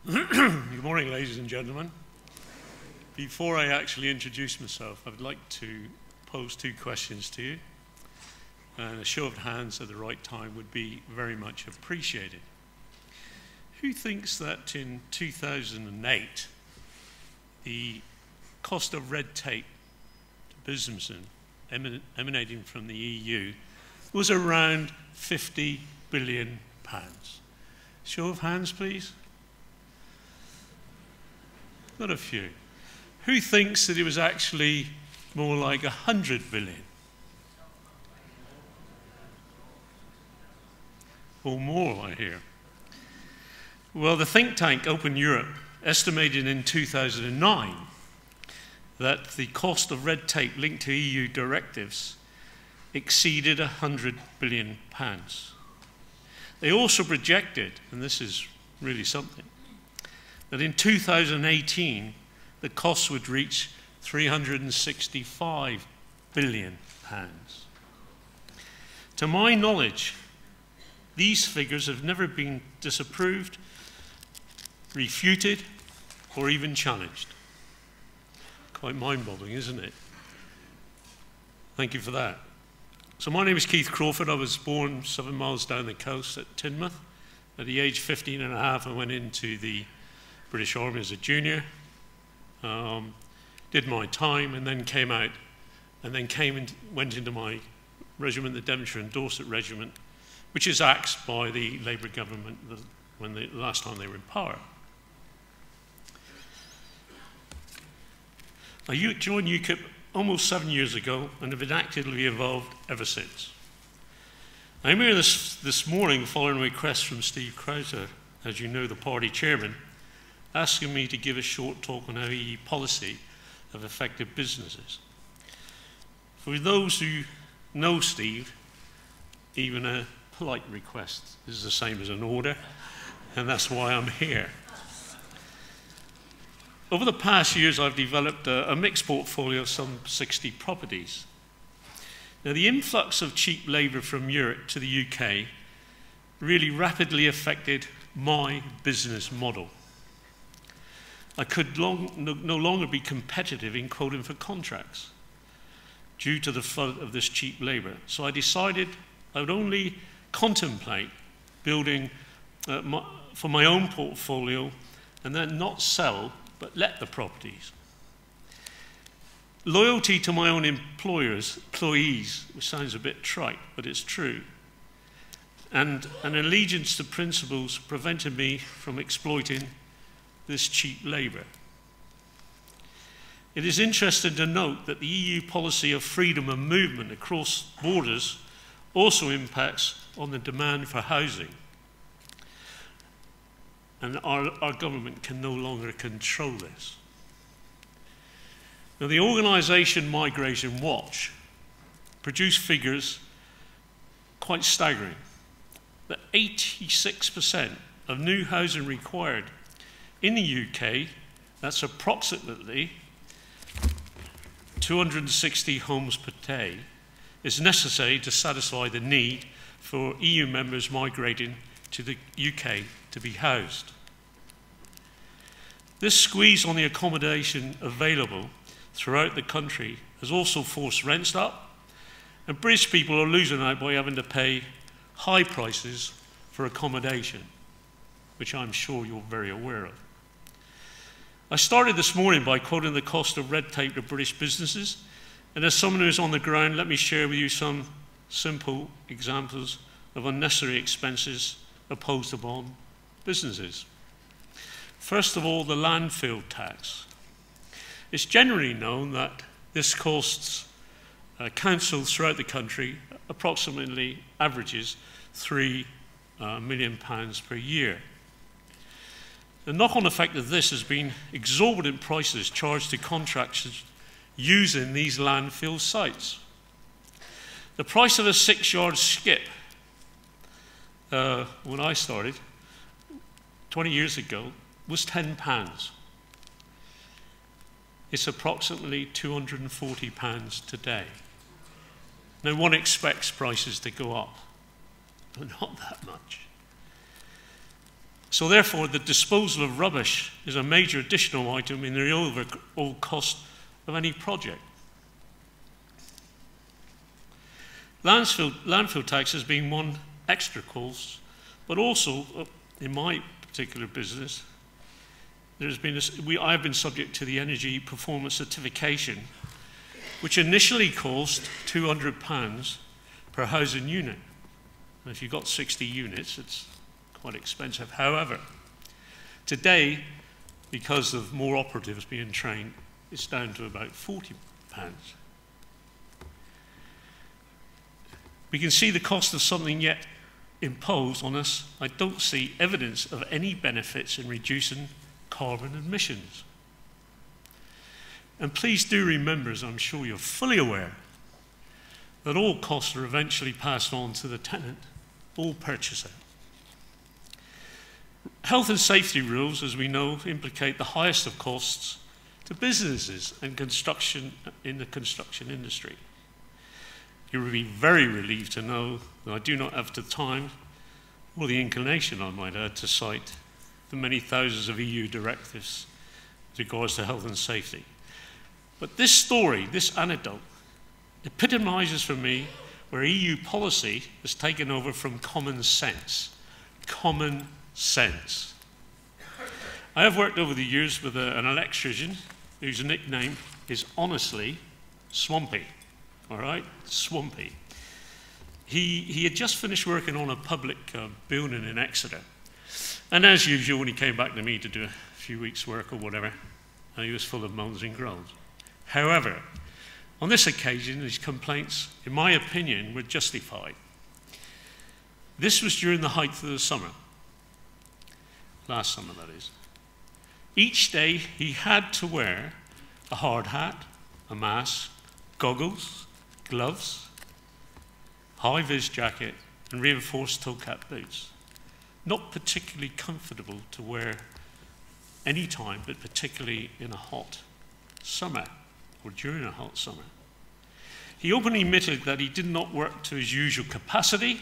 Good morning, ladies and gentlemen. Before I actually introduce myself, I would like to pose two questions to you. And a show of hands at the right time would be very much appreciated. Who thinks that in 2008, the cost of red tape to businesses emanating from the EU was around £50 billion? Show of hands, please. Not a few. Who thinks that it was actually more like 100 billion? Or more, I hear. Well, the think tank Open Europe estimated in 2009 that the cost of red tape linked to EU directives exceeded £100 billion. They also projected, and this is really something, that in 2018 the cost would reach £365 billion. To my knowledge, these figures have never been disapproved, refuted, or even challenged. Quite mind-boggling, isn't it? Thank you for that. So my name is Keith Crawford. I was born 7 miles down the coast at Teignmouth. At the age 15 and a half, I went into the British Army as a junior, did my time, and then came out, and then went into my regiment, the Devonshire and Dorset Regiment, which is axed by the Labour government when the last time they were in power. I joined UKIP almost 7 years ago and have been actively involved ever since. I'm here this morning following a request from Steve Crowther, as you know, the party chairman, asking me to give a short talk on how EU policy have affected businesses. For those who know Steve, even a polite request is the same as an order, and that's why I'm here. Over the past years, I've developed a mixed portfolio of some 60 properties. Now, the influx of cheap labour from Europe to the UK really rapidly affected my business model. I could no longer be competitive in quoting for contracts due to the flood of this cheap labour. So I decided I would only contemplate building for my own portfolio and then not sell, but let the properties. Loyalty to my own employees, which sounds a bit trite, but it's true, and an allegiance to principles prevented me from exploiting this cheap labour. It is interesting to note that the EU policy of freedom of movement across borders also impacts on the demand for housing. And our government can no longer control this. Now, the organisation Migration Watch produced figures quite staggering, that 86% of new housing required in the UK, that's approximately 260 homes per day, is necessary to satisfy the need for EU members migrating to the UK to be housed. This squeeze on the accommodation available throughout the country has also forced rents up, and British people are losing out by having to pay high prices for accommodation, which I'm sure you're very aware of. I started this morning by quoting the cost of red tape to British businesses, and as someone who's on the ground, let me share with you some simple examples of unnecessary expenses imposed upon businesses. First of all, the landfill tax. It's generally known that this costs councils throughout the country approximately averages £3 million per year. The knock-on effect of this has been exorbitant prices charged to contractors using these landfill sites. The price of a 6-yard skip, when I started 20 years ago, was £10. It's approximately £240 today. Now, one expects prices to go up, but not that much. So therefore, the disposal of rubbish is a major additional item in the overall cost of any project. Landfill taxes being one extra cost, but also, in my particular business, I have been subject to the energy performance certification, which initially cost £200 per housing unit. And if you've got 60 units, it's quite expensive. However, today, because of more operatives being trained, it's down to about £40. We can see the cost of something yet imposed on us. I don't see evidence of any benefits in reducing carbon emissions. And please do remember, as I'm sure you're fully aware, that all costs are eventually passed on to the tenant or purchaser. Health and safety rules, as we know, implicate the highest of costs to businesses and construction in the construction industry. You will be very relieved to know that I do not have the time or the inclination, I might add, to cite the many thousands of EU directives with regards to health and safety. But this story, this anecdote, epitomizes for me where EU policy has taken over from common sense. Common sense. I have worked over the years with an electrician whose nickname is honestly Swampy. All right, Swampy. He had just finished working on a public building in Exeter. And as usual, when he came back to me to do a few weeks' work or whatever, he was full of moans and groans. However, on this occasion, his complaints, in my opinion, were justified. This was during the height of the summer. Last summer, that is. Each day, he had to wear a hard hat, a mask, goggles, gloves, high-vis jacket, and reinforced toe-cap boots. Not particularly comfortable to wear any time, but particularly in a hot summer, or during a hot summer. He openly admitted that he did not work to his usual capacity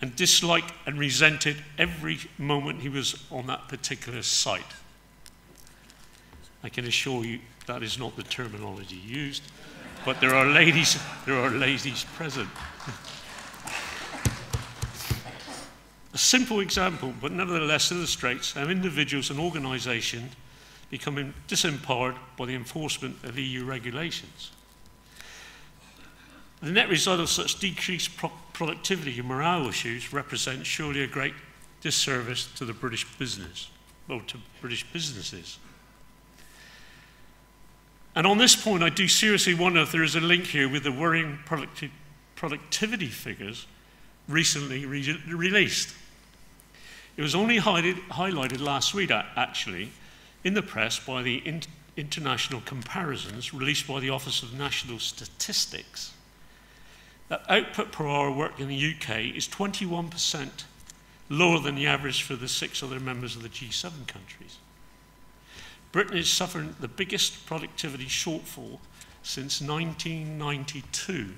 and disliked and resented every moment he was on that particular site. I can assure you that is not the terminology used, but there are ladies present. A simple example, but nevertheless illustrates how individuals and organisations become disempowered by the enforcement of EU regulations. The net result of such decreased productivity and morale issues represents surely a great disservice to the British business, or to British businesses. And on this point, I do seriously wonder if there is a link here with the worrying productivity figures recently released. It was only highlighted last week, actually, in the press by the international comparisons released by the Office of National Statistics, that output per hour worked in the UK is 21% lower than the average for the 6 other members of the G7 countries. Britain is suffering the biggest productivity shortfall since 1992.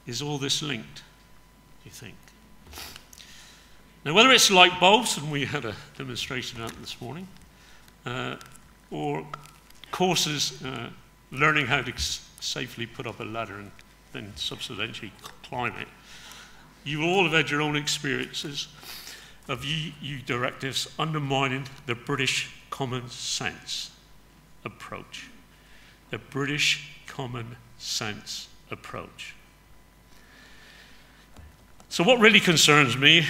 Is all this linked, do you think? Now, whether it's light bulbs, and we had a demonstration of that this morning, or courses learning how to safely put up a ladder and then subsequently climb it, you all have had your own experiences of EU directives undermining the British common sense approach. The British common sense approach. So what really concerns me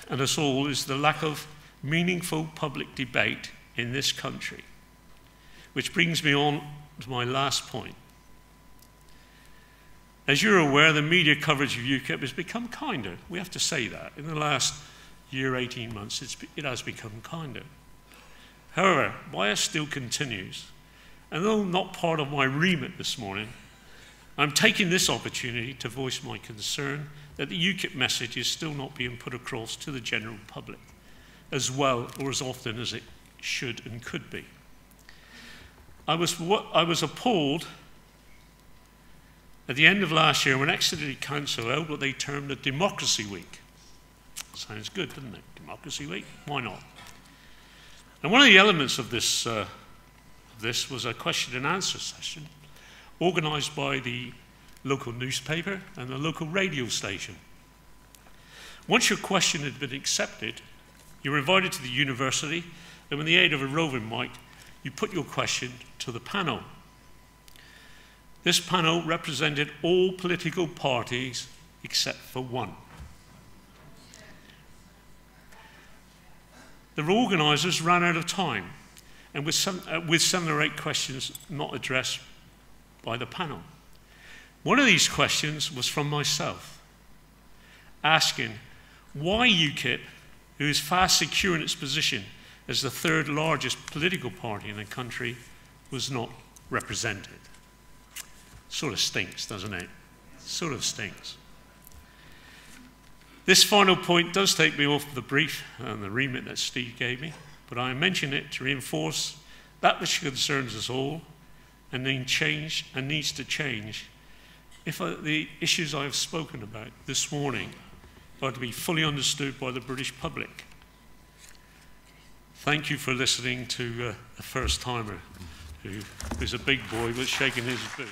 and us all is the lack of meaningful public debate in this country, which brings me on to my last point. As you're aware, the media coverage of UKIP has become kinder. We have to say that. In the last year, 18 months, it has become kinder. However, bias still continues. And though not part of my remit this morning, I'm taking this opportunity to voice my concern that the UKIP message is still not being put across to the general public as well or as often as it should and could be. I was appalled at the end of last year when Exeter Council held what they termed a Democracy Week. Sounds good, doesn't it? Democracy Week, why not? And one of the elements of this was a question and answer session organised by the local newspaper and the local radio station. Once your question had been accepted, you were invited to the university, and with the aid of a roving mic, you put your question to the panel. This panel represented all political parties except for one. The organisers ran out of time, and with 7 or 8 questions not addressed by the panel. One of these questions was from myself, asking why UKIP, who is fast securing its position as the 3rd largest political party in the country, was not represented. Sort of stinks, doesn't it? Sort of stinks. This final point does take me off the brief and the remit that Steve gave me, but I mention it to reinforce that which concerns us all and needs to change if the issues I have spoken about this morning are to be fully understood by the British public. Thank you for listening to a first-timer who's a big boy but shaking his boots.